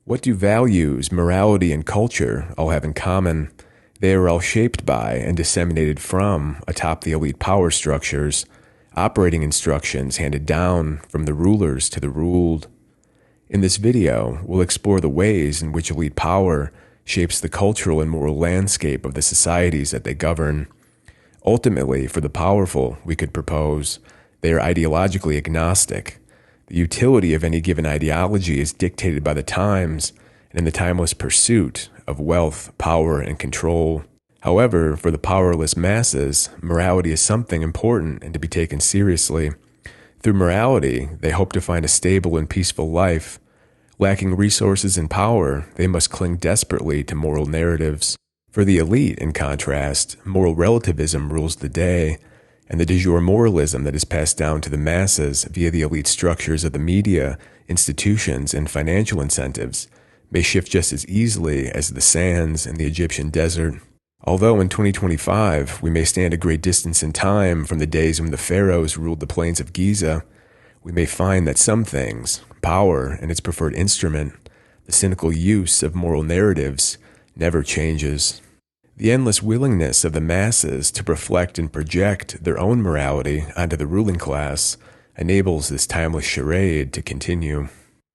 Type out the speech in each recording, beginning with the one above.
What do values, morality, and culture all have in common? They are all shaped by and disseminated from atop the elite power structures, operating instructions handed down from the rulers to the ruled. In this video, we'll explore the ways in which elite power shapes the cultural and moral landscape of the societies that they govern. Ultimately, for the powerful, we could propose, they are ideologically agnostic. The utility of any given ideology is dictated by the times and in the timeless pursuit of wealth, power, and control. However, for the powerless masses, morality is something important and to be taken seriously. Through morality, they hope to find a stable and peaceful life. Lacking resources and power, they must cling desperately to moral narratives. For the elite, in contrast, moral relativism rules the day, and the de jour moralism that is passed down to the masses via the elite structures of the media, institutions, and financial incentives may shift just as easily as the sands in the Egyptian desert. Although in 2025, we may stand a great distance in time from the days when the pharaohs ruled the plains of Giza, we may find that some things, power and its preferred instrument, the cynical use of moral narratives, never changes. The endless willingness of the masses to reflect and project their own morality onto the ruling class enables this timeless charade to continue.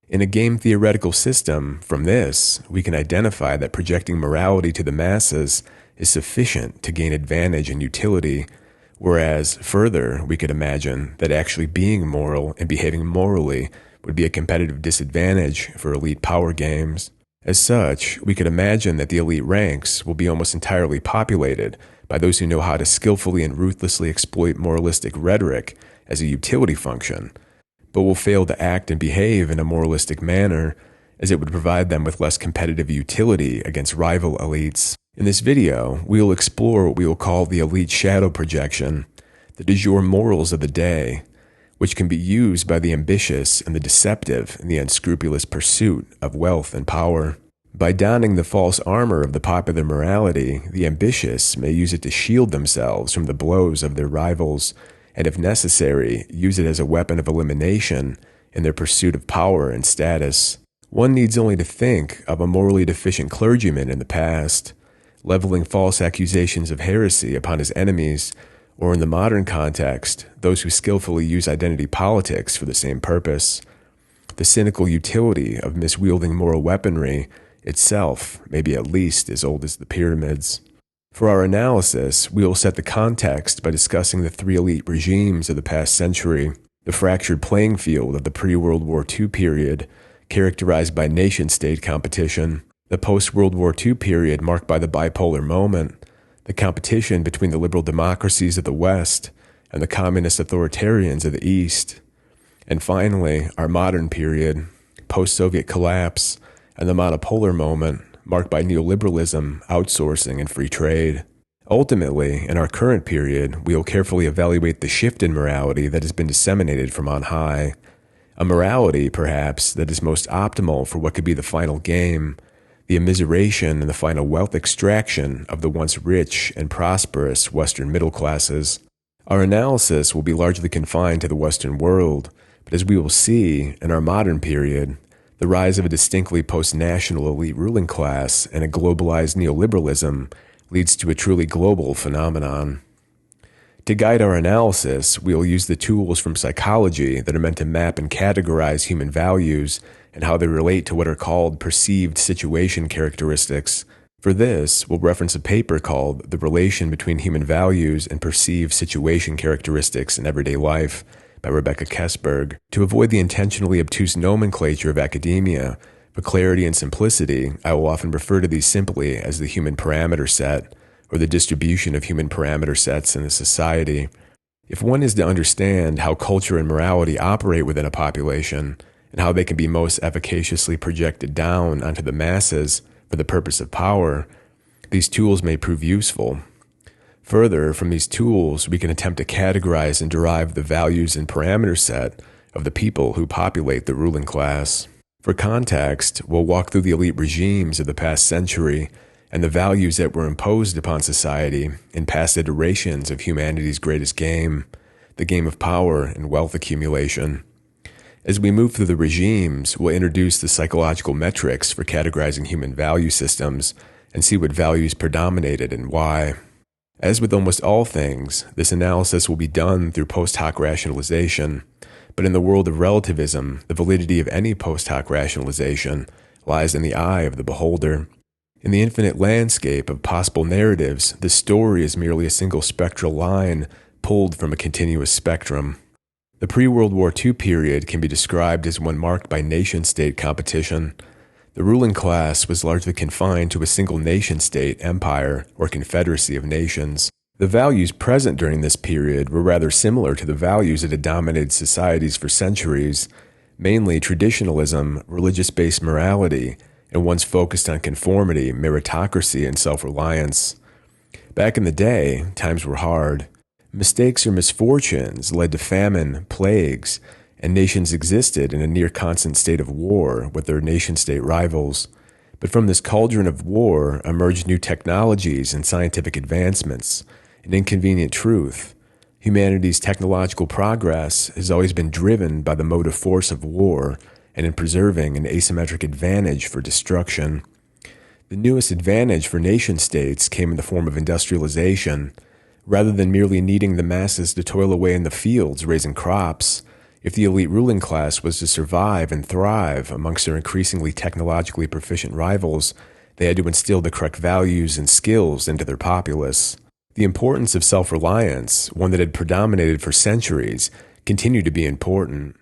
In a game theoretical system, from this, we can identify that projecting morality to the masses is sufficient to gain advantage and utility, whereas, further, we could imagine that actually being moral and behaving morally would be a competitive disadvantage for elite power games. As such, we could imagine that the elite ranks will be almost entirely populated by those who know how to skillfully and ruthlessly exploit moralistic rhetoric as a utility function, but will fail to act and behave in a moralistic manner, as it would provide them with less competitive utility against rival elites. In this video, we will explore what we will call the elite shadow projection, the de jour morals of the day, which can be used by the ambitious and the deceptive in the unscrupulous pursuit of wealth and power. By donning the false armor of the popular morality, the ambitious may use it to shield themselves from the blows of their rivals, and if necessary, use it as a weapon of elimination in their pursuit of power and status. One needs only to think of a morally deficient clergyman in the past, leveling false accusations of heresy upon his enemies, or in the modern context, those who skillfully use identity politics for the same purpose. The cynical utility of mis-wielding moral weaponry itself may be at least as old as the pyramids. For our analysis, we will set the context by discussing the three elite regimes of the past century, the fractured playing field of the pre-World War II period, characterized by nation-state competition, the post-World War II period marked by the bipolar moment, the competition between the liberal democracies of the West and the communist authoritarians of the East, and finally, our modern period, post-Soviet collapse, and the monopolar moment marked by neoliberalism, outsourcing, and free trade. Ultimately, in our current period, we will carefully evaluate the shift in morality that has been disseminated from on high, a morality, perhaps, that is most optimal for what could be the final game, the immiseration and the final wealth extraction of the once rich and prosperous Western middle classes. Our analysis will be largely confined to the Western world, but as we will see, in our modern period, the rise of a distinctly post-national elite ruling class and a globalized neoliberalism leads to a truly global phenomenon. To guide our analysis, we will use the tools from psychology that are meant to map and categorize human values and how they relate to what are called perceived situation characteristics. For this, we'll reference a paper called The Relation Between Human Values and Perceived Situation Characteristics in Everyday Life by Rebecca Kessberg. To avoid the intentionally obtuse nomenclature of academia, for clarity and simplicity, I will often refer to these simply as the human parameter set, or the distribution of human parameter sets in a society. If one is to understand how culture and morality operate within a population, and how they can be most efficaciously projected down onto the masses for the purpose of power, these tools may prove useful. Further, from these tools, we can attempt to categorize and derive the values and parameter set of the people who populate the ruling class. For context, we'll walk through the elite regimes of the past century and the values that were imposed upon society in past iterations of humanity's greatest game, the game of power and wealth accumulation. As we move through the regimes, we'll introduce the psychological metrics for categorizing human value systems and see what values predominated and why. As with almost all things, this analysis will be done through post hoc rationalization, but in the world of relativism, the validity of any post hoc rationalization lies in the eye of the beholder. In the infinite landscape of possible narratives, the story is merely a single spectral line pulled from a continuous spectrum. The pre-World War II period can be described as one marked by nation-state competition. The ruling class was largely confined to a single nation-state empire or confederacy of nations. The values present during this period were rather similar to the values that had dominated societies for centuries, mainly traditionalism, religious-based morality, and ones focused on conformity, meritocracy, and self-reliance. Back in the day, times were hard. Mistakes or misfortunes led to famine, plagues, and nations existed in a near-constant state of war with their nation-state rivals. But from this cauldron of war emerged new technologies and scientific advancements, an inconvenient truth. Humanity's technological progress has always been driven by the motive force of war and in preserving an asymmetric advantage for destruction. The newest advantage for nation-states came in the form of industrialization. Rather than merely needing the masses to toil away in the fields raising crops, if the elite ruling class was to survive and thrive amongst their increasingly technologically proficient rivals, they had to instill the correct values and skills into their populace. The importance of self-reliance, one that had predominated for centuries, continued to be important.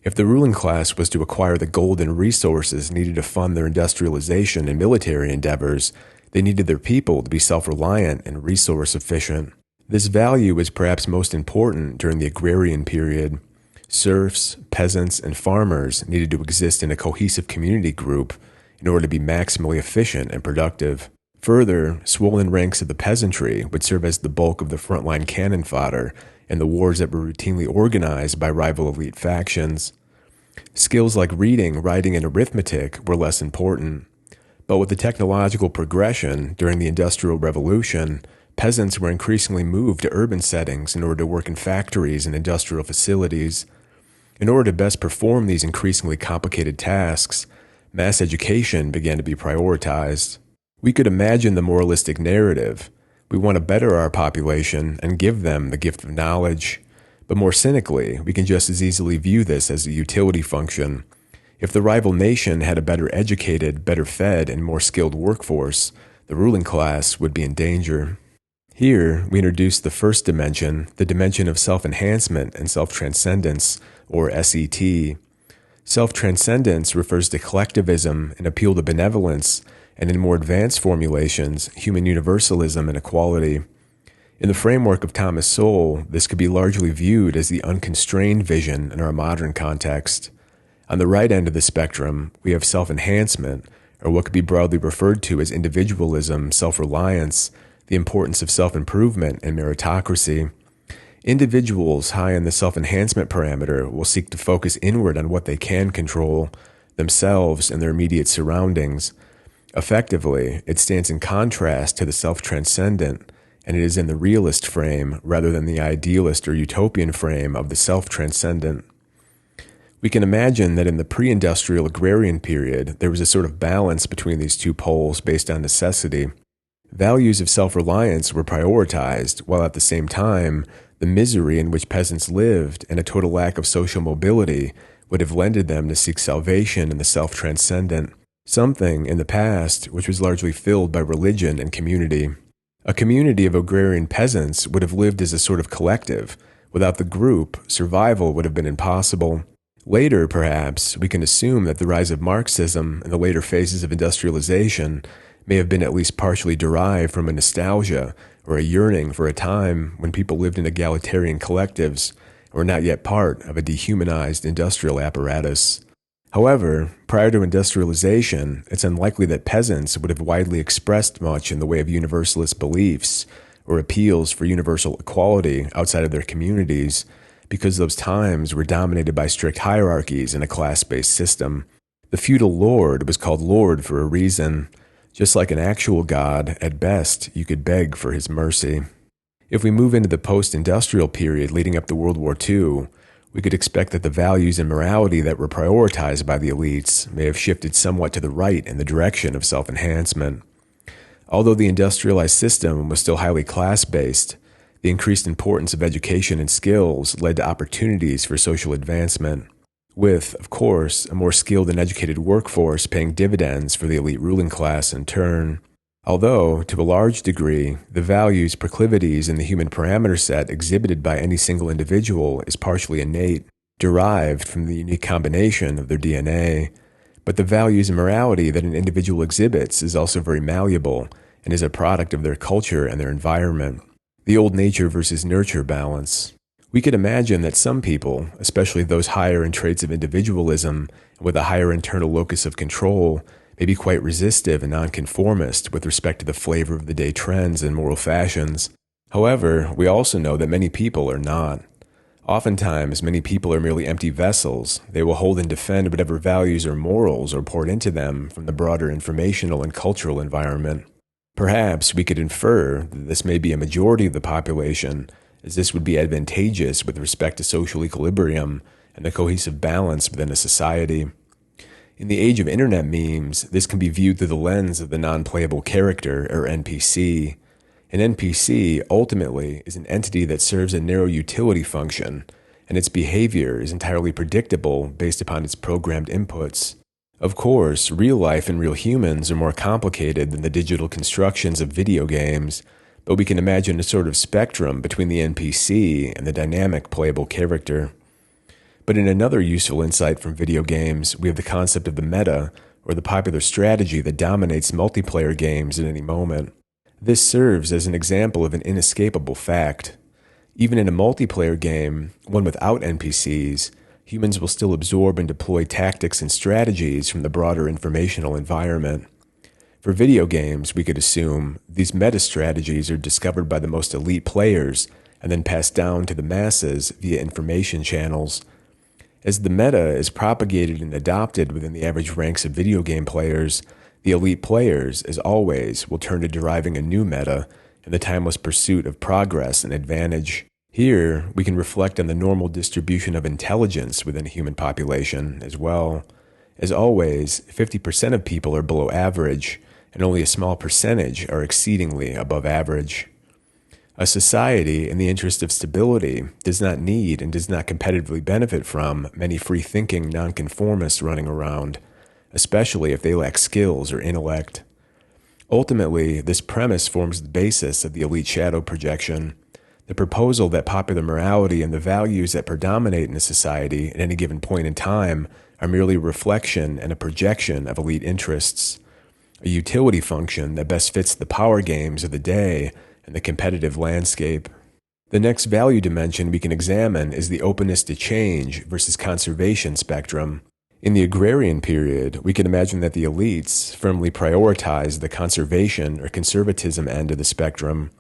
If the ruling class was to acquire the gold and resources needed to fund their industrialization and military endeavors, they needed their people to be self-reliant and resource-efficient. This value was perhaps most important during the Agrarian period. Serfs, peasants, and farmers needed to exist in a cohesive community group in order to be maximally efficient and productive. Further, swollen ranks of the peasantry would serve as the bulk of the frontline cannon fodder in the wars that were routinely organized by rival elite factions. Skills like reading, writing, and arithmetic were less important. But with the technological progression during the Industrial Revolution, peasants were increasingly moved to urban settings in order to work in factories and industrial facilities. In order to best perform these increasingly complicated tasks, mass education began to be prioritized. We could imagine the moralistic narrative. We want to better our population and give them the gift of knowledge. But more cynically, we can just as easily view this as a utility function. If the rival nation had a better educated, better fed, and more skilled workforce, the ruling class would be in danger. Here, we introduce the first dimension, the dimension of self-enhancement and self-transcendence, or SET. Self-transcendence refers to collectivism, an appeal to benevolence, and in more advanced formulations, human universalism and equality. In the framework of Thomas Sowell, this could be largely viewed as the unconstrained vision in our modern context. On the right end of the spectrum, we have self-enhancement, or what could be broadly referred to as individualism, self-reliance, the importance of self-improvement, and meritocracy. Individuals high in the self-enhancement parameter will seek to focus inward on what they can control, themselves and their immediate surroundings. Effectively, it stands in contrast to the self-transcendent, and it is in the realist frame rather than the idealist or utopian frame of the self-transcendent. We can imagine that in the pre-industrial agrarian period, there was a sort of balance between these two poles based on necessity. Values of self-reliance were prioritized, while at the same time, the misery in which peasants lived and a total lack of social mobility would have lended them to seek salvation in the self-transcendent, something in the past which was largely filled by religion and community. A community of agrarian peasants would have lived as a sort of collective. Without the group, survival would have been impossible. Later, perhaps, we can assume that the rise of Marxism and the later phases of industrialization may have been at least partially derived from a nostalgia or a yearning for a time when people lived in egalitarian collectives and were not yet part of a dehumanized industrial apparatus. However, prior to industrialization, it's unlikely that peasants would have widely expressed much in the way of universalist beliefs or appeals for universal equality outside of their communities, because those times were dominated by strict hierarchies and a class-based system. The feudal lord was called lord for a reason. Just like an actual god, at best, you could beg for his mercy. If we move into the post-industrial period leading up to World War II, We could expect that the values and morality that were prioritized by the elites may have shifted somewhat to the right in the direction of self-enhancement. Although the industrialized system was still highly class-based, the increased importance of education and skills led to opportunities for social advancement, with, of course, a more skilled and educated workforce paying dividends for the elite ruling class in turn. Although, to a large degree, the values, proclivities, and the human parameter set exhibited by any single individual is partially innate, derived from the unique combination of their DNA, but the values and morality that an individual exhibits is also very malleable and is a product of their culture and their environment. The old nature versus nurture balance. We could imagine that some people, especially those higher in traits of individualism and with a higher internal locus of control, may be quite resistive and nonconformist with respect to the flavor of the day trends and moral fashions. However, we also know that many people are not. Oftentimes, many people are merely empty vessels. They will hold and defend whatever values or morals are poured into them from the broader informational and cultural environment. Perhaps we could infer that this may be a majority of the population, as this would be advantageous with respect to social equilibrium and the cohesive balance within a society. In the age of internet memes, this can be viewed through the lens of the non-playable character, or NPC. An NPC, ultimately, is an entity that serves a narrow utility function, and its behavior is entirely predictable based upon its programmed inputs. Of course, real life and real humans are more complicated than the digital constructions of video games, but we can imagine a sort of spectrum between the NPC and the dynamic playable character. But in another useful insight from video games, we have the concept of the meta, or the popular strategy that dominates multiplayer games at any moment. This serves as an example of an inescapable fact. Even in a multiplayer game, one without NPCs, humans will still absorb and deploy tactics and strategies from the broader informational environment. For video games, we could assume these meta strategies are discovered by the most elite players and then passed down to the masses via information channels. As the meta is propagated and adopted within the average ranks of video game players, the elite players, as always, will turn to deriving a new meta in the timeless pursuit of progress and advantage. Here, we can reflect on the normal distribution of intelligence within a human population as well. As always, 50% of people are below average, and only a small percentage are exceedingly above average. A society, in the interest of stability, does not need and does not competitively benefit from many free-thinking nonconformists running around, especially if they lack skills or intellect. Ultimately, this premise forms the basis of the elite shadow projection, the proposal that popular morality and the values that predominate in a society at any given point in time are merely a reflection and a projection of elite interests, a utility function that best fits the power games of the day and the competitive landscape. The next value dimension we can examine is the openness to change versus conservation spectrum. In the Agrarian period, we can imagine that the elites firmly prioritized the conservation or conservatism end of the spectrum.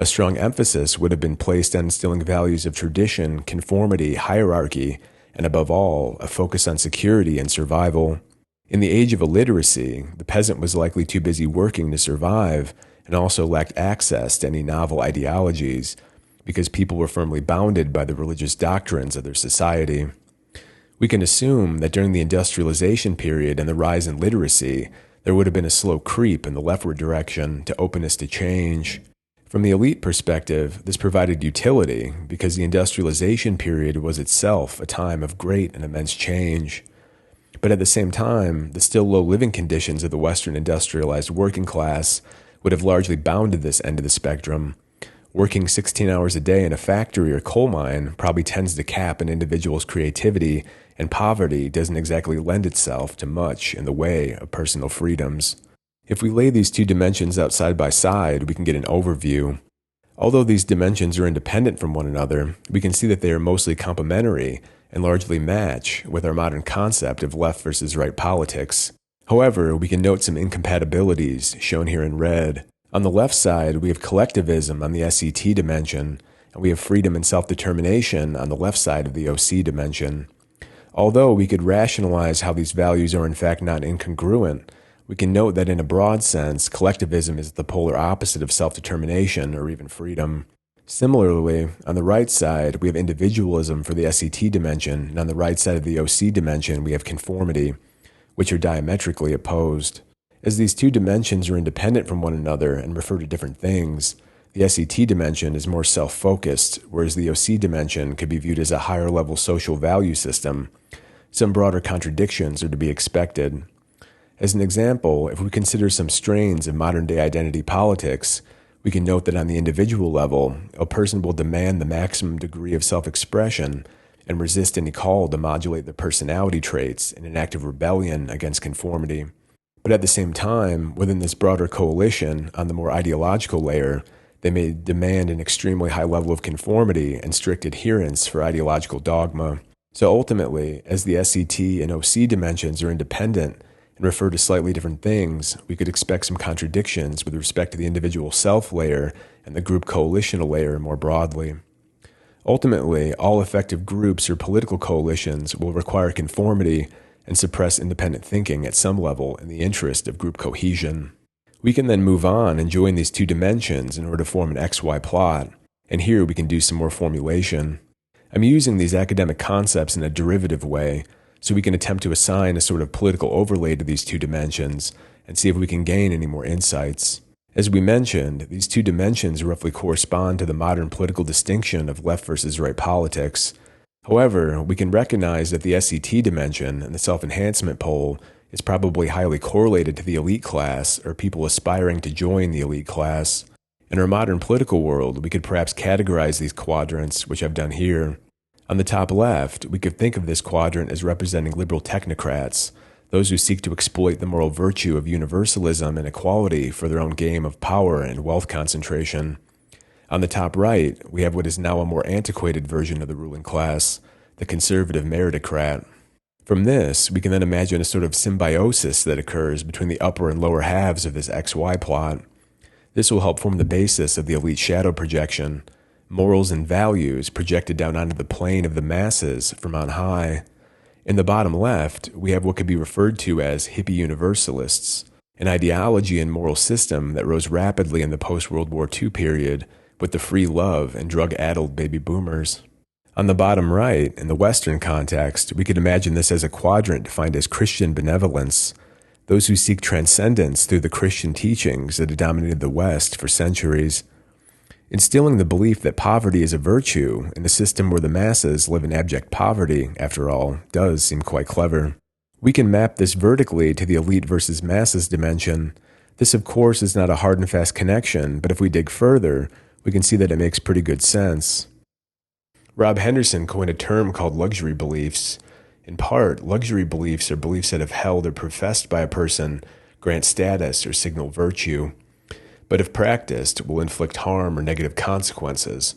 A strong emphasis would have been placed on instilling values of tradition, conformity, hierarchy, and above all, a focus on security and survival. In the age of illiteracy, the peasant was likely too busy working to survive and also lacked access to any novel ideologies because people were firmly bounded by the religious doctrines of their society. We can assume that during the industrialization period and the rise in literacy, there would have been a slow creep in the leftward direction to openness to change. From the elite perspective, this provided utility because the industrialization period was itself a time of great and immense change. But at the same time, the still low living conditions of the Western industrialized working class would have largely bounded this end of the spectrum. Working 16 hours a day in a factory or coal mine probably tends to cap an individual's creativity, and poverty doesn't exactly lend itself to much in the way of personal freedoms. If we lay these two dimensions out side by side, we can get an overview. Although these dimensions are independent from one another, we can see that they are mostly complementary and largely match with our modern concept of left versus right politics. However, we can note some incompatibilities, shown here in red. On the left side, we have collectivism on the SET dimension, and we have freedom and self-determination on the left side of the OC dimension. Although we could rationalize how these values are in fact not incongruent, we can note that in a broad sense, collectivism is the polar opposite of self-determination or even freedom. Similarly, on the right side, we have individualism for the SET dimension, and on the right side of the OC dimension, we have conformity, which are diametrically opposed. As these two dimensions are independent from one another and refer to different things, the SET dimension is more self-focused, whereas the OC dimension could be viewed as a higher-level social value system. Some broader contradictions are to be expected. As an example, if we consider some strains of modern-day identity politics, we can note that on the individual level, a person will demand the maximum degree of self-expression and resist any call to modulate their personality traits in an act of rebellion against conformity. But at the same time, within this broader coalition, on the more ideological layer, they may demand an extremely high level of conformity and strict adherence for ideological dogma. So ultimately, as the SET and OC dimensions are independent and refer to slightly different things, we could expect some contradictions with respect to the individual self layer and the group coalitional layer more broadly. Ultimately, all effective groups or political coalitions will require conformity and suppress independent thinking at some level in the interest of group cohesion. We can then move on and join these two dimensions in order to form an XY plot, and here we can do some more formulation. I'm using these academic concepts in a derivative way, so we can attempt to assign a sort of political overlay to these two dimensions and see if we can gain any more insights. As we mentioned, these two dimensions roughly correspond to the modern political distinction of left versus right politics. However, we can recognize that the SET dimension and the self-enhancement pole is probably highly correlated to the elite class or people aspiring to join the elite class. In our modern political world, we could perhaps categorize these quadrants, which I've done here. On the top left, we could think of this quadrant as representing liberal technocrats, those who seek to exploit the moral virtue of universalism and equality for their own game of power and wealth concentration. On the top right, we have what is now a more antiquated version of the ruling class, the conservative meritocrat. From this, we can then imagine a sort of symbiosis that occurs between the upper and lower halves of this XY plot. This will help form the basis of the elite shadow projection, morals and values projected down onto the plane of the masses from on high. In the bottom left, we have what could be referred to as hippie universalists, an ideology and moral system that rose rapidly in the post-World War II period with the free love and drug-addled baby boomers. On the bottom right, in the Western context, we could imagine this as a quadrant defined as Christian benevolence, those who seek transcendence through the Christian teachings that have dominated the West for centuries. Instilling the belief that poverty is a virtue in a system where the masses live in abject poverty, after all, does seem quite clever. We can map this vertically to the elite versus masses dimension. This, of course, is not a hard and fast connection, but if we dig further, we can see that it makes pretty good sense. Rob Henderson coined a term called luxury beliefs. In part, luxury beliefs are beliefs that, if held or professed by a person, grant status or signal virtue, but if practiced, will inflict harm or negative consequences.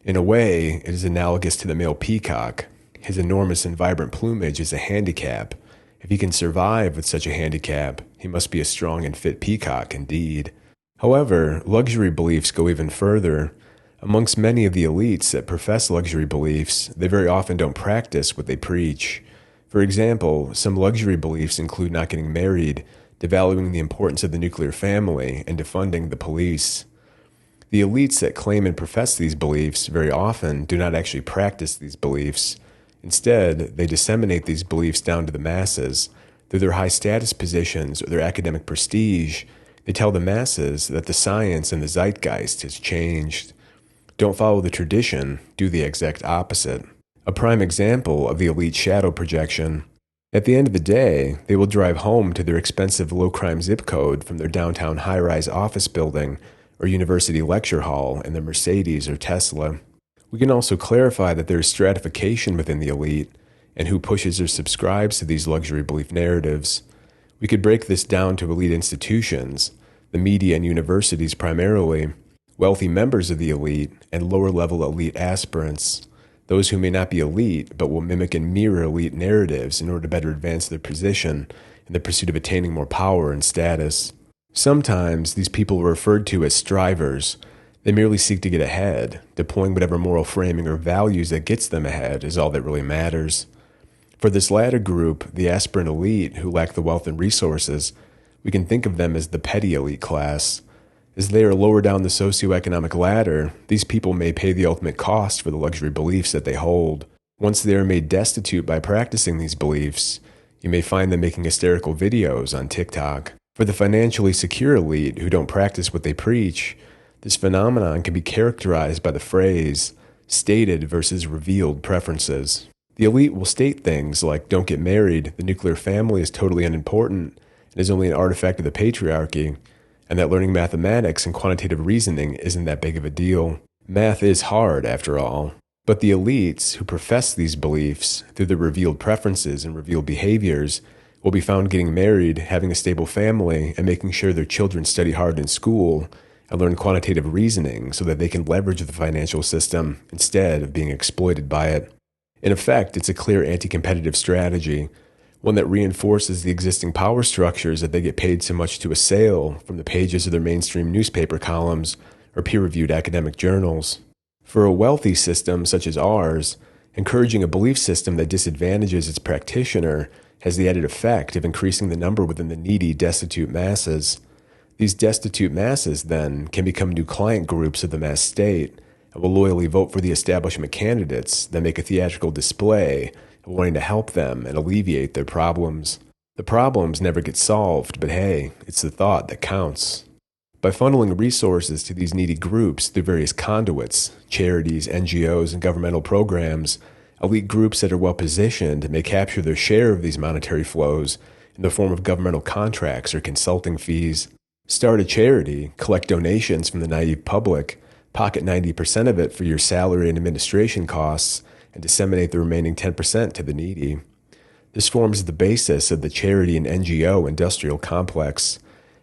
In a way, it is analogous to the male peacock. His enormous and vibrant plumage is a handicap. If he can survive with such a handicap, he must be a strong and fit peacock indeed. However, luxury beliefs go even further. Amongst many of the elites that profess luxury beliefs, they very often don't practice what they preach. For example, some luxury beliefs include not getting married, devaluing the importance of the nuclear family, and defunding the police. The elites that claim and profess these beliefs very often do not actually practice these beliefs. Instead, they disseminate these beliefs down to the masses. Through their high status positions or their academic prestige, they tell the masses that the science and the zeitgeist has changed. Don't follow the tradition, do the exact opposite. A prime example of the elite shadow projection. At the end of the day, they will drive home to their expensive low-crime zip code from their downtown high-rise office building or university lecture hall in their Mercedes or Tesla. We can also clarify that there is stratification within the elite and who pushes or subscribes to these luxury belief narratives. We could break this down to elite institutions, the media and universities primarily, wealthy members of the elite, and lower-level elite aspirants, those who may not be elite but will mimic and mirror elite narratives in order to better advance their position in the pursuit of attaining more power and status. Sometimes these people are referred to as strivers. They merely seek to get ahead. Deploying whatever moral framing or values that gets them ahead is all that really matters. For this latter group, the aspirant elite who lack the wealth and resources, we can think of them as the petty elite class. As they are lower down the socioeconomic ladder, these people may pay the ultimate cost for the luxury beliefs that they hold. Once they are made destitute by practicing these beliefs, you may find them making hysterical videos on TikTok. For the financially secure elite who don't practice what they preach, this phenomenon can be characterized by the phrase, stated versus revealed preferences. The elite will state things like, don't get married, the nuclear family is totally unimportant, and is only an artifact of the patriarchy, and that learning mathematics and quantitative reasoning isn't that big of a deal. Math is hard, after all. But the elites who profess these beliefs through their revealed preferences and revealed behaviors will be found getting married, having a stable family, and making sure their children study hard in school and learn quantitative reasoning so that they can leverage the financial system instead of being exploited by it. In effect, it's a clear anti-competitive strategy, one that reinforces the existing power structures that they get paid so much to assail from the pages of their mainstream newspaper columns or peer-reviewed academic journals. For a wealthy system such as ours, encouraging a belief system that disadvantages its practitioner has the added effect of increasing the number within the needy, destitute masses. These destitute masses, then, can become new client groups of the mass state and will loyally vote for the establishment candidates that make a theatrical display of wanting to help them and alleviate their problems. The problems never get solved, but hey, it's the thought that counts. By funneling resources to these needy groups through various conduits, charities, NGOs, and governmental programs, elite groups that are well positioned may capture their share of these monetary flows in the form of governmental contracts or consulting fees. Start a charity, collect donations from the naive public, pocket 90% of it for your salary and administration costs, and disseminate the remaining 10% to the needy. This forms the basis of the charity and NGO industrial complex.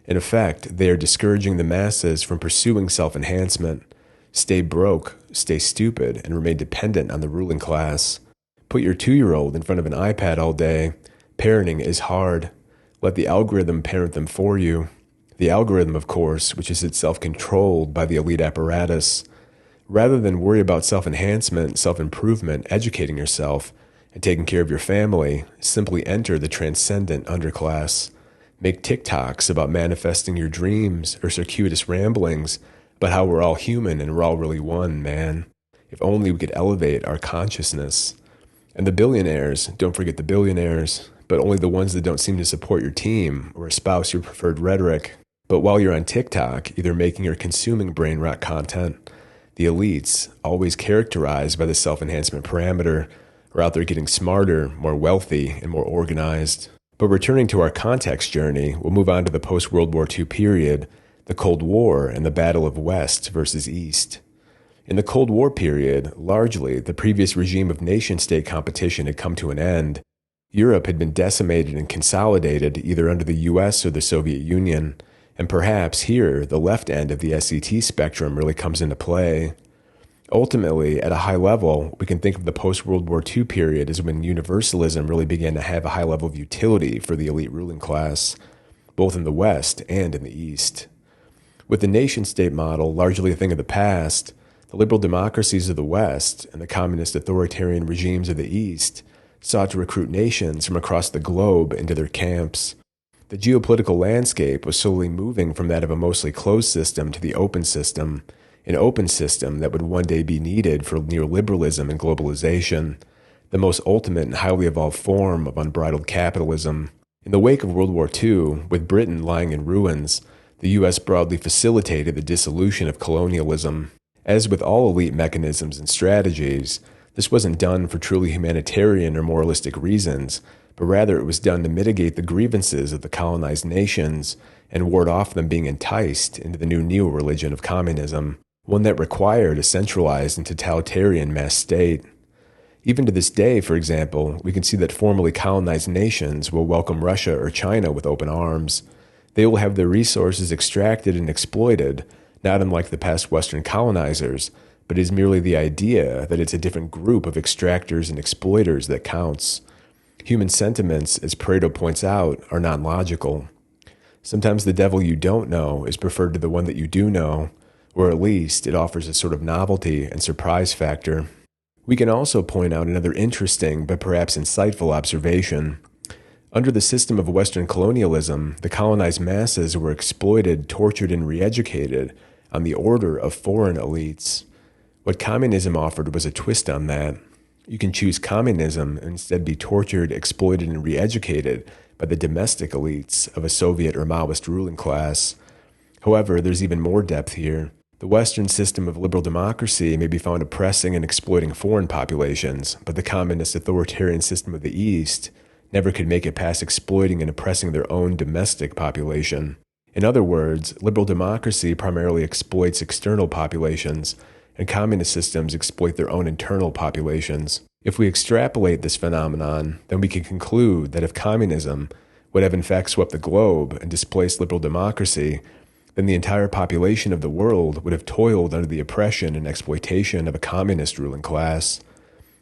In effect, they are discouraging the masses from pursuing self-enhancement. Stay broke, stay stupid, and remain dependent on the ruling class. Put your 2-year-old in front of an iPad all day. Parenting is hard. Let the algorithm parent them for you. The algorithm, of course, which is itself controlled by the elite apparatus. Rather than worry about self-enhancement, self-improvement, educating yourself, and taking care of your family, simply enter the transcendent underclass. Make TikToks about manifesting your dreams or circuitous ramblings about how we're all human and we're all really one, man. If only we could elevate our consciousness. And the billionaires, don't forget the billionaires, but only the ones that don't seem to support your team or espouse your preferred rhetoric. But while you're on TikTok, either making or consuming brain rot content, the elites, always characterized by the self-enhancement parameter, are out there getting smarter, more wealthy, and more organized. But returning to our context journey, we'll move on to the post-World War II period, the Cold War, and the battle of West versus East. In the Cold War period, largely, the previous regime of nation-state competition had come to an end. Europe had been decimated and consolidated either under the US or the Soviet Union, and perhaps here, the left end of the SET spectrum really comes into play. Ultimately, at a high level, we can think of the post-World War II period as when universalism really began to have a high level of utility for the elite ruling class, both in the West and in the East. With the nation-state model largely a thing of the past, the liberal democracies of the West and the communist authoritarian regimes of the East sought to recruit nations from across the globe into their camps. The geopolitical landscape was slowly moving from that of a mostly closed system to the open system, an open system that would one day be needed for neoliberalism and globalization, the most ultimate and highly evolved form of unbridled capitalism. In the wake of World War II, with Britain lying in ruins, the U.S. broadly facilitated the dissolution of colonialism. As with all elite mechanisms and strategies, this wasn't done for truly humanitarian or moralistic reasons, but rather it was done to mitigate the grievances of the colonized nations and ward off them being enticed into the new neo-religion of communism, one that required a centralized and totalitarian mass state. Even to this day, for example, we can see that formerly colonized nations will welcome Russia or China with open arms. They will have their resources extracted and exploited, not unlike the past Western colonizers, but it is merely the idea that it's a different group of extractors and exploiters that counts. Human sentiments, as Pareto points out, are non-logical. Sometimes the devil you don't know is preferred to the one that you do know, or at least it offers a sort of novelty and surprise factor. We can also point out another interesting but perhaps insightful observation. Under the system of Western colonialism, the colonized masses were exploited, tortured, and re-educated on the order of foreign elites. What communism offered was a twist on that. You can choose communism and instead be tortured, exploited, and re-educated by the domestic elites of a Soviet or Maoist ruling class. However, there's even more depth here. The Western system of liberal democracy may be found oppressing and exploiting foreign populations, but the communist authoritarian system of the East never could make it past exploiting and oppressing their own domestic population. In other words, liberal democracy primarily exploits external populations, and communist systems exploit their own internal populations. If we extrapolate this phenomenon, then we can conclude that if communism would have in fact swept the globe and displaced liberal democracy, then the entire population of the world would have toiled under the oppression and exploitation of a communist ruling class.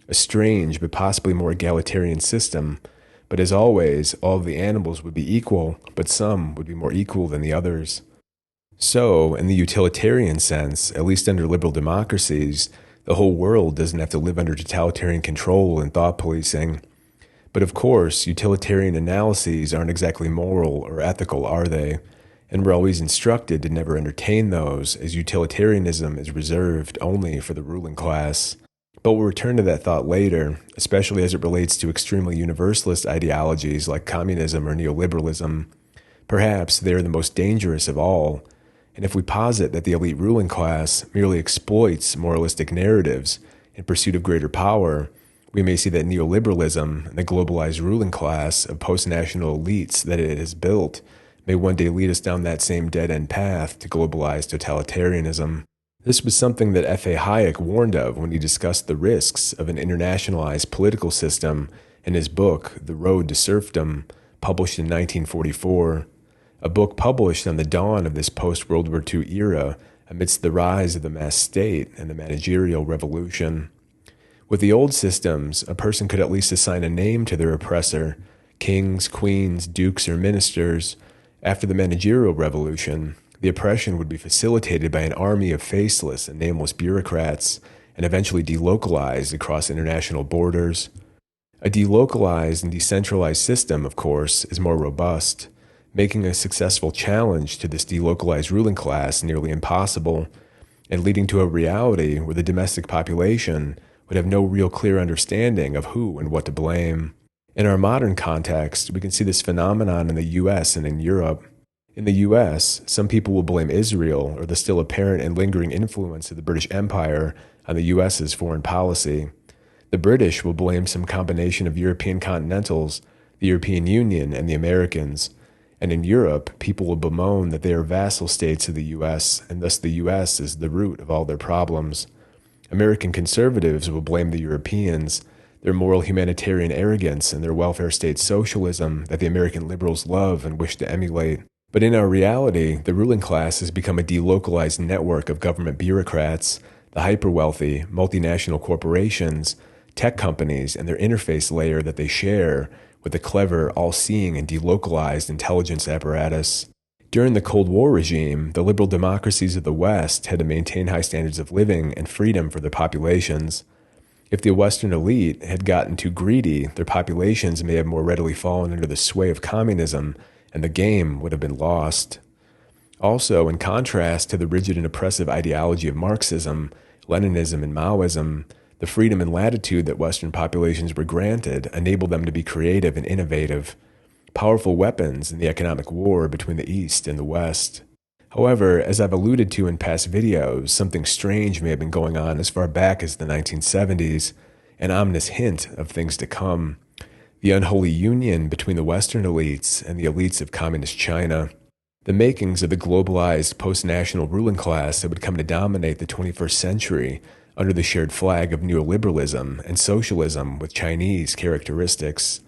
A strange but possibly more egalitarian system, but as always, all of the animals would be equal, but some would be more equal than the others. So, in the utilitarian sense, at least under liberal democracies, the whole world doesn't have to live under totalitarian control and thought policing. But of course, utilitarian analyses aren't exactly moral or ethical, are they? And we're always instructed to never entertain those, as utilitarianism is reserved only for the ruling class. But we'll return to that thought later, especially as it relates to extremely universalist ideologies like communism or neoliberalism. Perhaps they are the most dangerous of all. And if we posit that the elite ruling class merely exploits moralistic narratives in pursuit of greater power, we may see that neoliberalism and the globalized ruling class of post-national elites that it has built may one day lead us down that same dead-end path to globalized totalitarianism. This was something that F.A. Hayek warned of when he discussed the risks of an internationalized political system in his book, The Road to Serfdom, published in 1944, a book published on the dawn of this post-World War II era amidst the rise of the mass state and the managerial revolution. With the old systems, a person could at least assign a name to their oppressor, kings, queens, dukes, or ministers. After the managerial revolution, the oppression would be facilitated by an army of faceless and nameless bureaucrats and eventually delocalized across international borders. A delocalized and decentralized system, of course, is more robust, making a successful challenge to this delocalized ruling class nearly impossible, and leading to a reality where the domestic population would have no real clear understanding of who and what to blame. In our modern context, we can see this phenomenon in the US and in Europe. In the US, some people will blame Israel or the still apparent and lingering influence of the British Empire on the US's foreign policy. The British will blame some combination of European continentals, the European Union, and the Americans. And in Europe, people will bemoan that they are vassal states of the US, and thus the US is the root of all their problems. American conservatives will blame the Europeans, their moral humanitarian arrogance, and their welfare state socialism that the American liberals love and wish to emulate. But in our reality, the ruling class has become a delocalized network of government bureaucrats, the hyper-wealthy, multinational corporations, tech companies, and their interface layer that they share with the clever, all-seeing, and delocalized intelligence apparatus. During the Cold War regime, the liberal democracies of the West had to maintain high standards of living and freedom for their populations. If the Western elite had gotten too greedy, their populations may have more readily fallen under the sway of communism, and the game would have been lost. Also, in contrast to the rigid and oppressive ideology of Marxism, Leninism, and Maoism, the freedom and latitude that Western populations were granted enabled them to be creative and innovative, powerful weapons in the economic war between the East and the West. However, as I've alluded to in past videos, something strange may have been going on as far back as the 1970s, an ominous hint of things to come. The unholy union between the Western elites and the elites of communist China. The makings of the globalized post-national ruling class that would come to dominate the 21st century under the shared flag of neoliberalism and socialism with Chinese characteristics.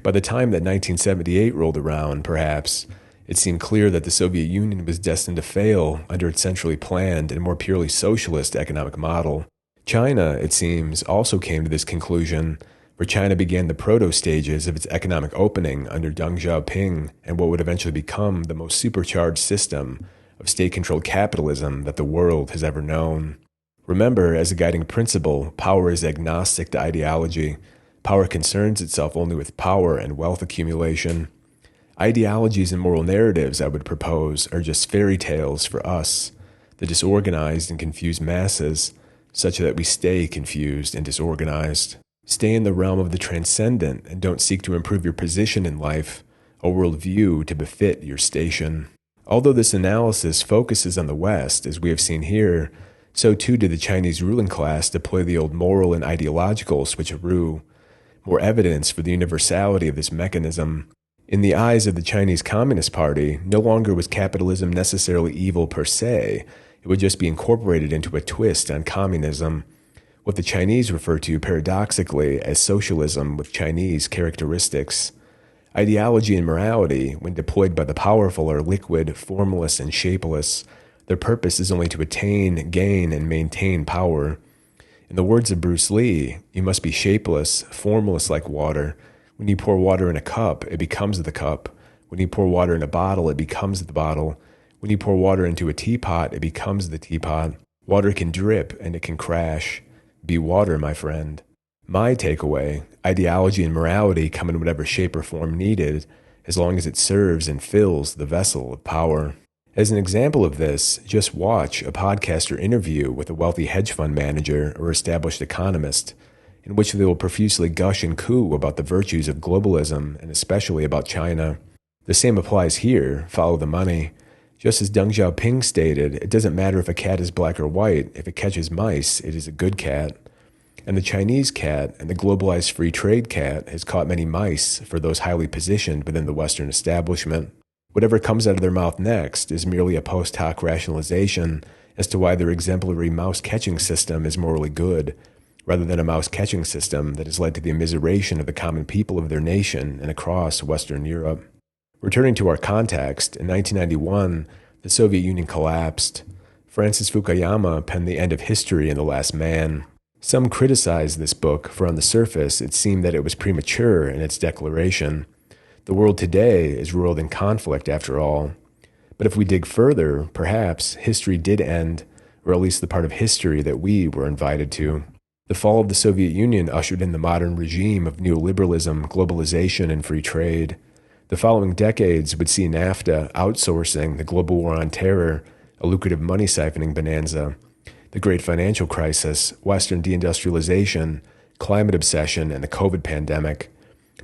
By the time that 1978 rolled around, perhaps, it seemed clear that the Soviet Union was destined to fail under its centrally planned and more purely socialist economic model. China, it seems, also came to this conclusion, where China began the proto-stages of its economic opening under Deng Xiaoping and what would eventually become the most supercharged system of state-controlled capitalism that the world has ever known. Remember, as a guiding principle, power is agnostic to ideology. Power concerns itself only with power and wealth accumulation. Ideologies and moral narratives, I would propose, are just fairy tales for us, the disorganized and confused masses, such that we stay confused and disorganized. Stay in the realm of the transcendent and don't seek to improve your position in life, a worldview to befit your station. Although this analysis focuses on the West, as we have seen here, so too did the Chinese ruling class deploy the old moral and ideological switcheroo. More evidence for the universality of this mechanism. In the eyes of the Chinese Communist Party, no longer was capitalism necessarily evil per se. It would just be incorporated into a twist on communism, what the Chinese refer to paradoxically as socialism with Chinese characteristics. Ideology and morality, when deployed by the powerful, are liquid, formless, and shapeless. Their purpose is only to attain, gain, and maintain power. In the words of Bruce Lee, you must be shapeless, formless like water. When you pour water in a cup, it becomes the cup. When you pour water in a bottle, it becomes the bottle. When you pour water into a teapot, it becomes the teapot. Water can drip and it can crash. Be water, my friend. My takeaway, ideology and morality come in whatever shape or form needed, as long as it serves and fills the vessel of power. As an example of this, just watch a podcaster interview with a wealthy hedge fund manager or established economist, in which they will profusely gush and coo about the virtues of globalism and especially about China. The same applies here, follow the money. Just as Deng Xiaoping stated, it doesn't matter if a cat is black or white, if it catches mice, it is a good cat. And the Chinese cat and the globalized free trade cat has caught many mice for those highly positioned within the Western establishment. Whatever comes out of their mouth next is merely a post hoc rationalization as to why their exemplary mouse-catching system is morally good, rather than a mouse-catching system that has led to the immiseration of the common people of their nation and across Western Europe. Returning to our context, in 1991, the Soviet Union collapsed. Francis Fukuyama penned The End of History and The Last Man. Some criticized this book, for on the surface it seemed that it was premature in its declaration. The world today is ruled in conflict, after all. But if we dig further, perhaps history did end, or at least the part of history that we were invited to. The fall of the Soviet Union ushered in the modern regime of neoliberalism, globalization, and free trade. The following decades would see NAFTA outsourcing the global war on terror, a lucrative money siphoning bonanza, the great financial crisis, Western deindustrialization, climate obsession, and the COVID pandemic.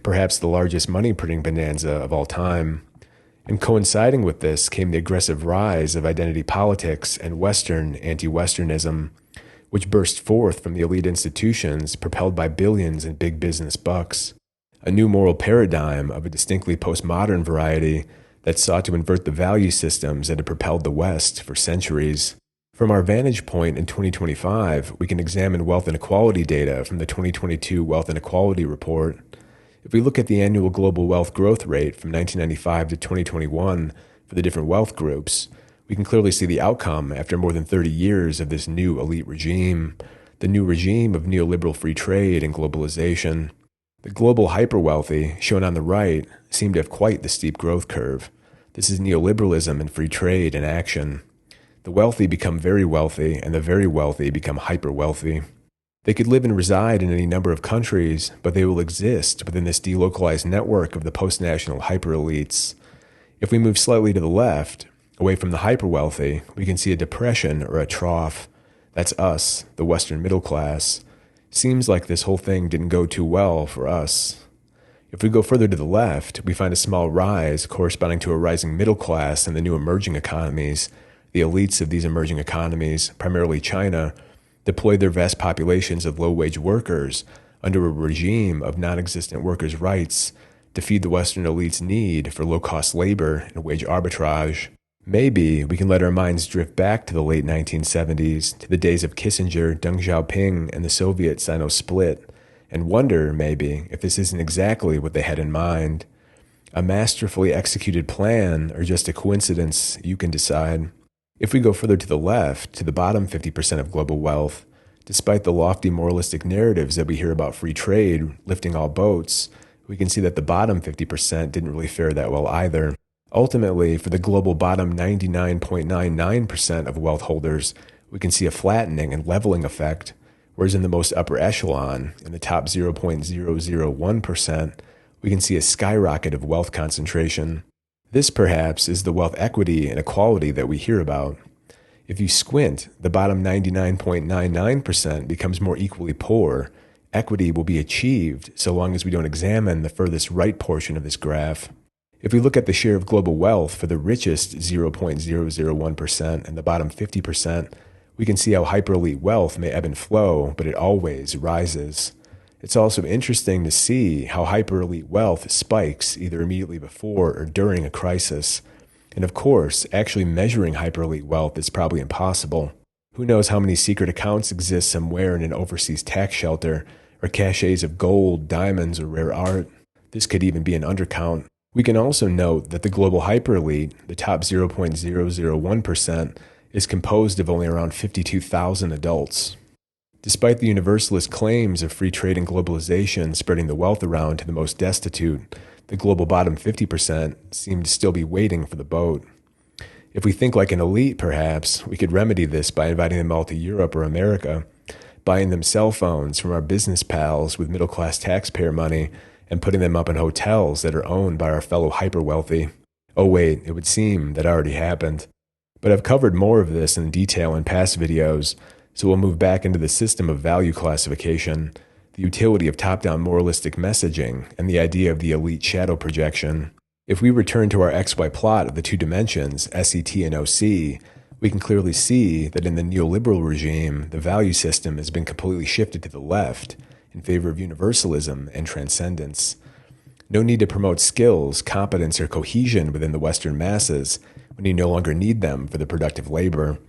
Perhaps the largest money-printing bonanza of all time. And coinciding with this came the aggressive rise of identity politics and Western anti-Westernism, which burst forth from the elite institutions propelled by billions in big business bucks. A new moral paradigm of a distinctly postmodern variety that sought to invert the value systems that had propelled the West for centuries. From our vantage point in 2025, we can examine wealth inequality data from the 2022 Wealth Inequality Report. If we look at the annual global wealth growth rate from 1995 to 2021 for the different wealth groups, we can clearly see the outcome after more than 30 years of this new elite regime, the new regime of neoliberal free trade and globalization. The global hyper-wealthy, shown on the right, seem to have quite the steep growth curve. This is neoliberalism and free trade in action. The wealthy become very wealthy, and the very wealthy become hyper-wealthy. They could live and reside in any number of countries, but they will exist within this delocalized network of the post-national hyper-elites. If we move slightly to the left, away from the hyper-wealthy, we can see a depression or a trough. That's us, the Western middle class. Seems like this whole thing didn't go too well for us. If we go further to the left, we find a small rise corresponding to a rising middle class in the new emerging economies. The elites of these emerging economies, primarily China, deployed their vast populations of low-wage workers under a regime of non-existent workers' rights to feed the Western elite's need for low-cost labor and wage arbitrage. Maybe we can let our minds drift back to the late 1970s, to the days of Kissinger, Deng Xiaoping, and the Soviet-Sino split, and wonder, maybe, if this isn't exactly what they had in mind. A masterfully executed plan, or just a coincidence, you can decide. If we go further to the left, to the bottom 50% of global wealth, despite the lofty moralistic narratives that we hear about free trade lifting all boats, we can see that the bottom 50% didn't really fare that well either. Ultimately, for the global bottom 99.99% of wealth holders, we can see a flattening and leveling effect, whereas in the most upper echelon, in the top 0.001%, we can see a skyrocket of wealth concentration. This, perhaps, is the wealth equity and equality that we hear about. If you squint, the bottom 99.99% becomes more equally poor. Equity will be achieved so long as we don't examine the furthest right portion of this graph. If we look at the share of global wealth for the richest 0.001% and the bottom 50%, we can see how hyper-elite wealth may ebb and flow, but it always rises. It's also interesting to see how hyper-elite wealth spikes either immediately before or during a crisis. And of course, actually measuring hyper-elite wealth is probably impossible. Who knows how many secret accounts exist somewhere in an overseas tax shelter, or caches of gold, diamonds, or rare art. This could even be an undercount. We can also note that the global hyper-elite, the top 0.001%, is composed of only around 52,000 adults. Despite the universalist claims of free trade and globalization spreading the wealth around to the most destitute, the global bottom 50% seem to still be waiting for the boat. If we think like an elite, perhaps, we could remedy this by inviting them all to Europe or America, buying them cell phones from our business pals with middle-class taxpayer money, and putting them up in hotels that are owned by our fellow hyper-wealthy. Oh wait, it would seem that already happened. But I've covered more of this in detail in past videos, so we'll move back into the system of value classification, the utility of top-down moralistic messaging, and the idea of the elite shadow projection. If we return to our XY plot of the two dimensions, SET and OC, we can clearly see that in the neoliberal regime, the value system has been completely shifted to the left in favor of universalism and transcendence. No need to promote skills, competence, or cohesion within the Western masses when you no longer need them for the productive labor.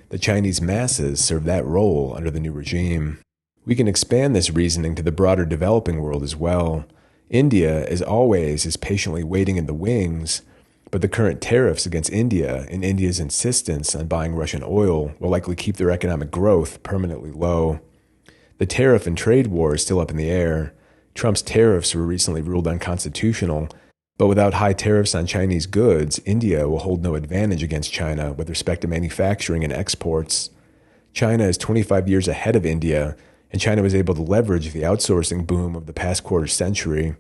The Chinese masses serve that role under the new regime. We can expand this reasoning to the broader developing world as well. India, as always, is patiently waiting in the wings, but the current tariffs against India and India's insistence on buying Russian oil will likely keep their economic growth permanently low. The tariff and trade war is still up in the air. Trump's tariffs were recently ruled unconstitutional, but without high tariffs on Chinese goods, India will hold no advantage against China with respect to manufacturing and exports. China is 25 years ahead of India, and China was able to leverage the outsourcing boom of the past quarter century.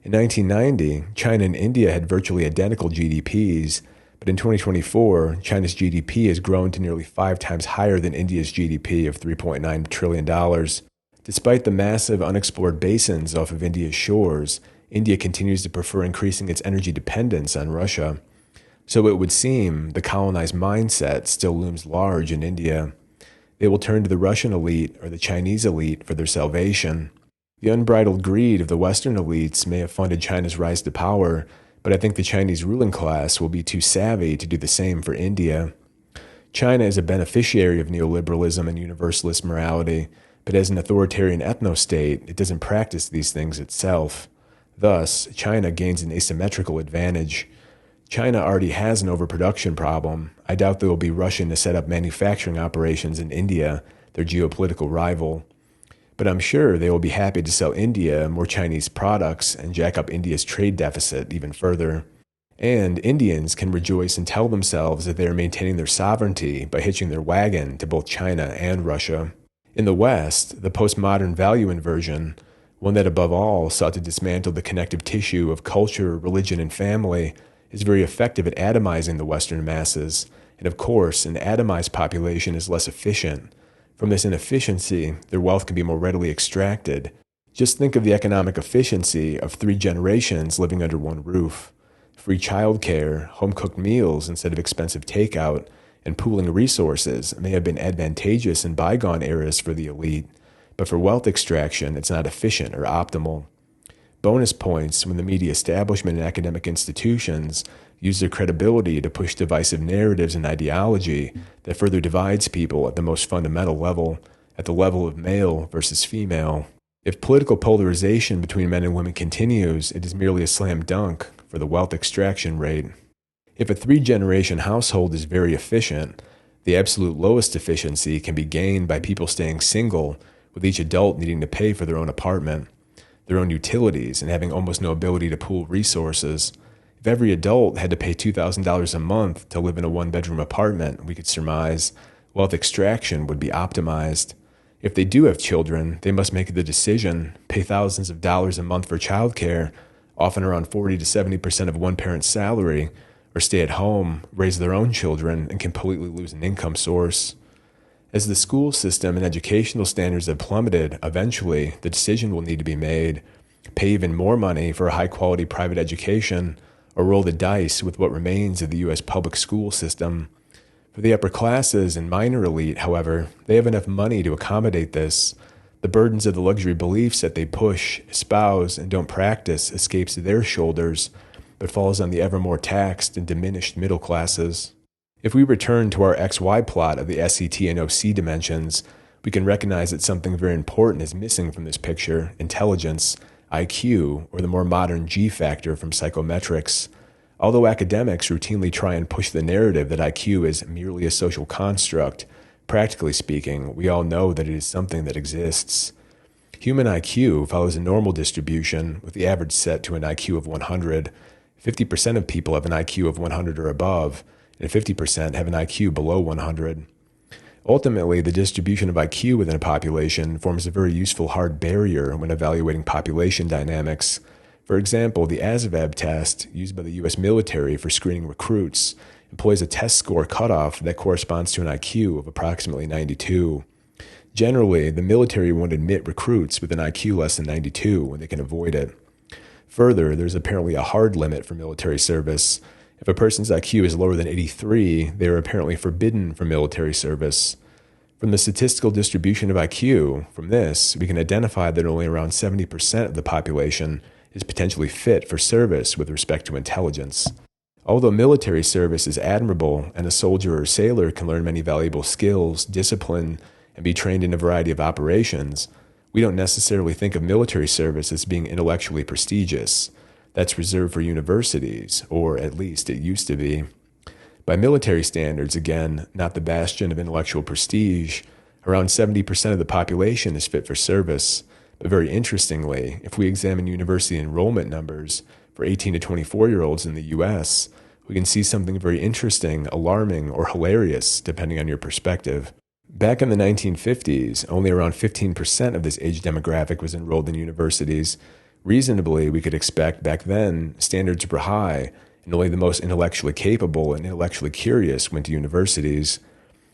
In 1990, China and India had virtually identical GDPs, but in 2024, China's GDP has grown to nearly 5 times higher than India's GDP of $3.9 trillion. Despite the massive unexplored basins off of India's shores, India continues to prefer increasing its energy dependence on Russia. So it would seem the colonized mindset still looms large in India. They will turn to the Russian elite or the Chinese elite for their salvation. The unbridled greed of the Western elites may have funded China's rise to power, but I think the Chinese ruling class will be too savvy to do the same for India. China is a beneficiary of neoliberalism and universalist morality, but as an authoritarian ethno-state, it doesn't practice these things itself. Thus, China gains an asymmetrical advantage. China already has an overproduction problem. I doubt they will be rushing to set up manufacturing operations in India, their geopolitical rival. But I'm sure they will be happy to sell India more Chinese products and jack up India's trade deficit even further. And Indians can rejoice and tell themselves that they are maintaining their sovereignty by hitching their wagon to both China and Russia. In the West, the postmodern value inversion, one that above all sought to dismantle the connective tissue of culture, religion, and family, is very effective at atomizing the Western masses. And of course, an atomized population is less efficient. From this inefficiency, their wealth can be more readily extracted. Just think of the economic efficiency of 3 generations living under one roof. Free childcare, home-cooked meals instead of expensive takeout, and pooling resources may have been advantageous in bygone eras for the elite, but for wealth extraction, it's not efficient or optimal. Bonus points when the media establishment and academic institutions use their credibility to push divisive narratives and ideology that further divides people at the most fundamental level, at the level of male versus female. If political polarization between men and women continues, it is merely a slam dunk for the wealth extraction rate. If a 3-generation household is very efficient, the absolute lowest efficiency can be gained by people staying single, with each adult needing to pay for their own apartment, their own utilities, and having almost no ability to pool resources. If every adult had to pay $2,000 a month to live in a 1-bedroom apartment, we could surmise wealth extraction would be optimized. If they do have children, they must make the decision, pay thousands of dollars a month for childcare, often around 40 to 70% of one parent's salary, or stay at home, raise their own children, and completely lose an income source. As the school system and educational standards have plummeted, eventually the decision will need to be made: pay even more money for a high-quality private education, or roll the dice with what remains of the U.S. public school system. For the upper classes and minor elite, however, they have enough money to accommodate this. The burdens of the luxury beliefs that they push, espouse, and don't practice escapes their shoulders, but falls on the ever more taxed and diminished middle classes. If we return to our XY plot of the SET and OC dimensions, we can recognize that something very important is missing from this picture: intelligence, IQ, or the more modern G factor from psychometrics. Although academics routinely try and push the narrative that IQ is merely a social construct, practically speaking, we all know that it is something that exists. Human IQ follows a normal distribution, with the average set to an IQ of 100. 50% of people have an IQ of 100 or above, and 50% have an IQ below 100. Ultimately, the distribution of IQ within a population forms a very useful hard barrier when evaluating population dynamics. For example, the ASVAB test, used by the U.S. military for screening recruits, employs a test score cutoff that corresponds to an IQ of approximately 92. Generally, the military won't admit recruits with an IQ less than 92 when they can avoid it. Further, there's apparently a hard limit for military service. If a person's IQ is lower than 83, they are apparently forbidden from military service. From the statistical distribution of IQ, from this, we can identify that only around 70% of the population is potentially fit for service with respect to intelligence. Although military service is admirable and a soldier or sailor can learn many valuable skills, discipline, and be trained in a variety of operations, we don't necessarily think of military service as being intellectually prestigious. That's reserved for universities, or at least it used to be. By military standards, again, not the bastion of intellectual prestige, around 70% of the population is fit for service. But very interestingly, if we examine university enrollment numbers for 18 to 24-year-olds in the U.S., we can see something very interesting, alarming, or hilarious, depending on your perspective. Back in the 1950s, only around 15% of this age demographic was enrolled in universities. Reasonably, we could expect back then standards were high, and only the most intellectually capable and intellectually curious went to universities.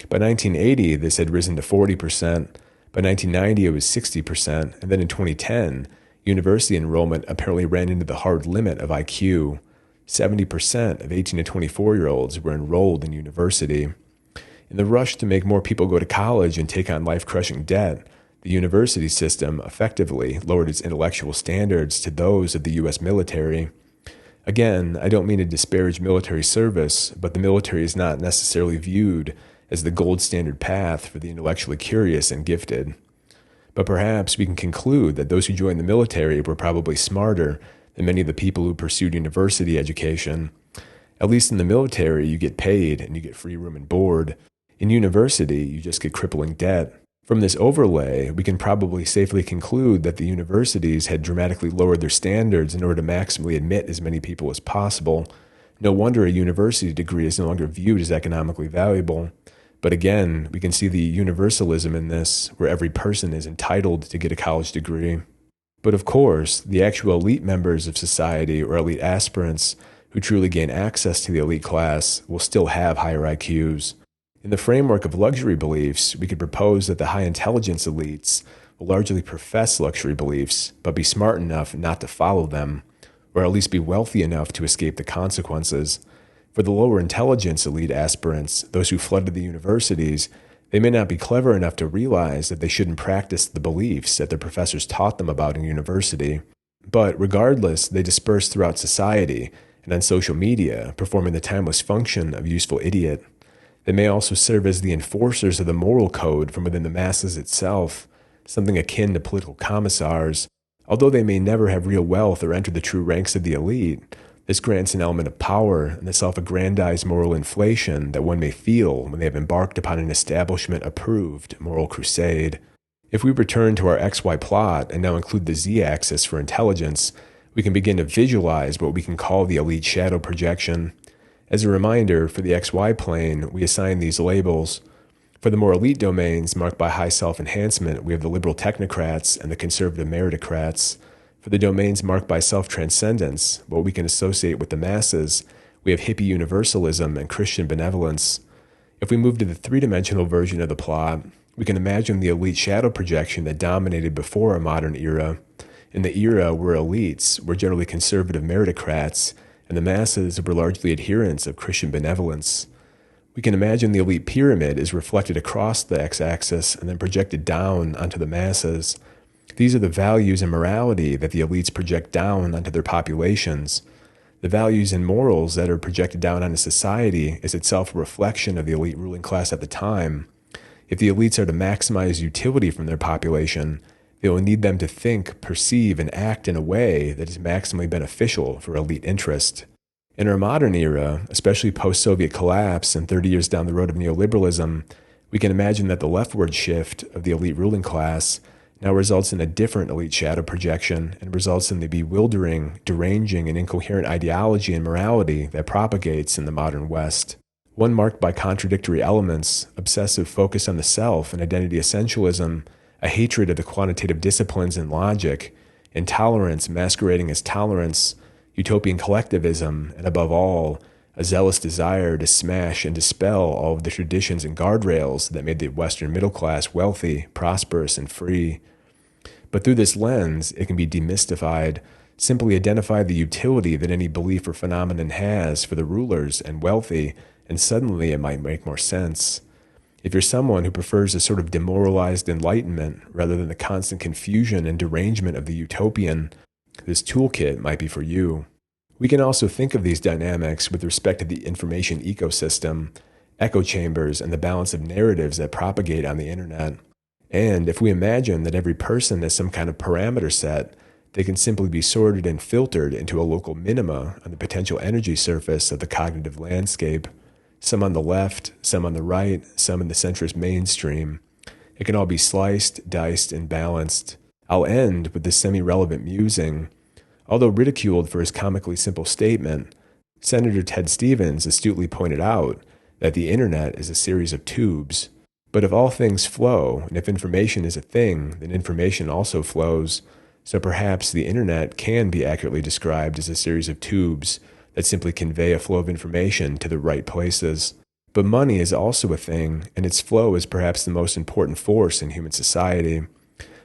By 1980, this had risen to 40%. By 1990, it was 60%, and then in 2010, university enrollment apparently ran into the hard limit of IQ. 70% of 18 to 24-year-olds were enrolled in university. In the rush to make more people go to college and take on life-crushing debt, the university system effectively lowered its intellectual standards to those of the U.S. military. Again, I don't mean to disparage military service, but the military is not necessarily viewed as the gold standard path for the intellectually curious and gifted. But perhaps we can conclude that those who joined the military were probably smarter than many of the people who pursued university education. At least in the military, you get paid and you get free room and board. In university, you just get crippling debt. From this overlay, we can probably safely conclude that the universities had dramatically lowered their standards in order to maximally admit as many people as possible. No wonder a university degree is no longer viewed as economically valuable. But again, we can see the universalism in this, where every person is entitled to get a college degree. But of course, the actual elite members of society or elite aspirants who truly gain access to the elite class will still have higher IQs. In the framework of luxury beliefs, we could propose that the high intelligence elites will largely profess luxury beliefs, but be smart enough not to follow them, or at least be wealthy enough to escape the consequences. For the lower intelligence elite aspirants, those who flooded the universities, they may not be clever enough to realize that they shouldn't practice the beliefs that their professors taught them about in university. But regardless, they disperse throughout society and on social media, performing the timeless function of useful idiot. They may also serve as the enforcers of the moral code from within the masses itself, something akin to political commissars. Although they may never have real wealth or enter the true ranks of the elite, this grants an element of power and the self-aggrandized moral inflation that one may feel when they have embarked upon an establishment-approved moral crusade. If we return to our XY plot and now include the Z-axis for intelligence, we can begin to visualize what we can call the elite shadow projection. As a reminder, for the XY plane, we assign these labels. For the more elite domains marked by high self-enhancement, we have the liberal technocrats and the conservative meritocrats. For the domains marked by self-transcendence, what we can associate with the masses, we have hippie universalism and Christian benevolence. If we move to the three-dimensional version of the plot, we can imagine the elite shadow projection that dominated before our modern era. In the era where elites were generally conservative meritocrats, and the masses were largely adherents of Christian benevolence. We can imagine the elite pyramid is reflected across the x-axis and then projected down onto the masses. These are the values and morality that the elites project down onto their populations. The values and morals that are projected down onto society is itself a reflection of the elite ruling class at the time. If the elites are to maximize utility from their population, they will need them to think, perceive, and act in a way that is maximally beneficial for elite interest. In our modern era, especially post-Soviet collapse and 30 years down the road of neoliberalism, we can imagine that the leftward shift of the elite ruling class now results in a different elite shadow projection and results in the bewildering, deranging, and incoherent ideology and morality that propagates in the modern West. One marked by contradictory elements, obsessive focus on the self and identity essentialism, a hatred of the quantitative disciplines and logic, intolerance masquerading as tolerance, utopian collectivism, and above all, a zealous desire to smash and dispel all of the traditions and guardrails that made the Western middle class wealthy, prosperous, and free. But through this lens, it can be demystified, simply identify the utility that any belief or phenomenon has for the rulers and wealthy, and suddenly it might make more sense. If you're someone who prefers a sort of demoralized enlightenment rather than the constant confusion and derangement of the utopian, this toolkit might be for you. We can also think of these dynamics with respect to the information ecosystem, echo chambers, and the balance of narratives that propagate on the internet. And if we imagine that every person has some kind of parameter set, they can simply be sorted and filtered into a local minima on the potential energy surface of the cognitive landscape. Some on the left, some on the right, some in the centrist mainstream. It can all be sliced, diced, and balanced. I'll end with this semi-relevant musing. Although ridiculed for his comically simple statement, Senator Ted Stevens astutely pointed out that the internet is a series of tubes. But if all things flow, and if information is a thing, then information also flows. So perhaps the internet can be accurately described as a series of tubes that simply convey a flow of information to the right places. But money is also a thing, and its flow is perhaps the most important force in human society.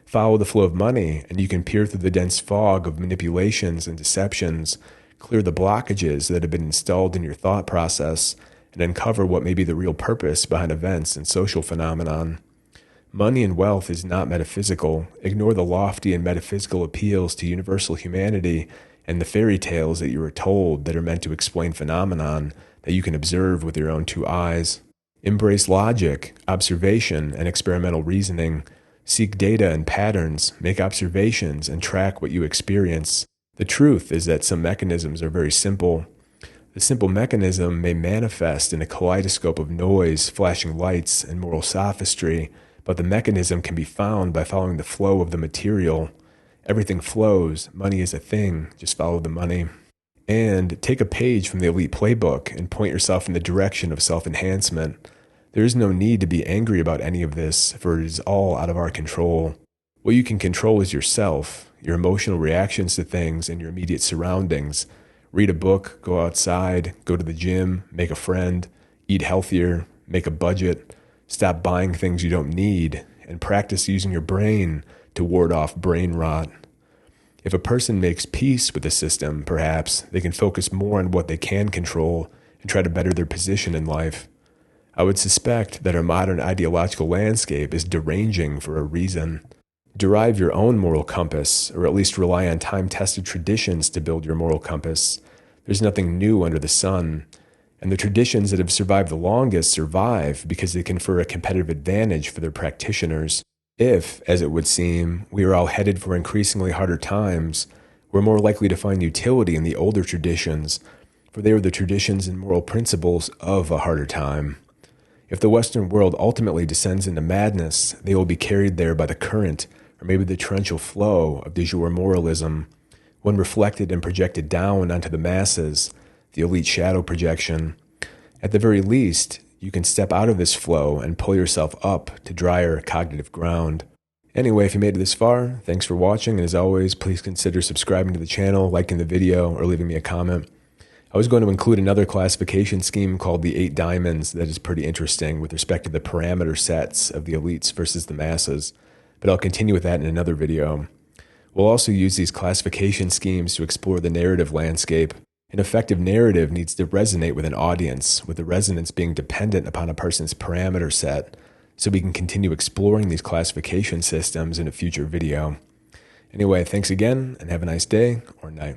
Follow the flow of money, and you can peer through the dense fog of manipulations and deceptions, clear the blockages that have been installed in your thought process, and uncover what may be the real purpose behind events and social phenomenon. Money and wealth is not metaphysical. Ignore the lofty and metaphysical appeals to universal humanity and the fairy tales that you are told that are meant to explain phenomenon that you can observe with your own two eyes. Embrace logic, observation, and experimental reasoning. Seek data and patterns, make observations, and track what you experience. The truth is that some mechanisms are very simple. The simple mechanism may manifest in a kaleidoscope of noise, flashing lights, and moral sophistry, but the mechanism can be found by following the flow of the material. Everything flows. Money is a thing. Just follow the money. And take a page from the elite playbook and point yourself in the direction of self-enhancement. There is no need to be angry about any of this, for it is all out of our control. What you can control is yourself, your emotional reactions to things, and your immediate surroundings. Read a book, go outside, go to the gym, make a friend, eat healthier, make a budget, stop buying things you don't need, and practice using your brain to ward off brain rot. If a person makes peace with the system, perhaps they can focus more on what they can control and try to better their position in life. I would suspect that our modern ideological landscape is deranging for a reason. Derive your own moral compass, or at least rely on time-tested traditions to build your moral compass. There's nothing new under the sun, and the traditions that have survived the longest survive because they confer a competitive advantage for their practitioners. If, as it would seem, we are all headed for increasingly harder times, we're more likely to find utility in the older traditions, for they are the traditions and moral principles of a harder time. If the Western world ultimately descends into madness, they will be carried there by the current, or maybe the torrential flow of de jour moralism, one reflected and projected down onto the masses, the elite shadow projection. At the very least, you can step out of this flow and pull yourself up to drier cognitive ground. Anyway, if you made it this far, thanks for watching, and as always, please consider subscribing to the channel, liking the video, or leaving me a comment. I was going to include another classification scheme called the 8 diamonds that is pretty interesting with respect to the parameter sets of the elites versus the masses, but I'll continue with that in another video. We'll also use these classification schemes to explore the narrative landscape. An effective narrative needs to resonate with an audience, with the resonance being dependent upon a person's parameter set, so we can continue exploring these classification systems in a future video. Anyway, thanks again, and have a nice day or night.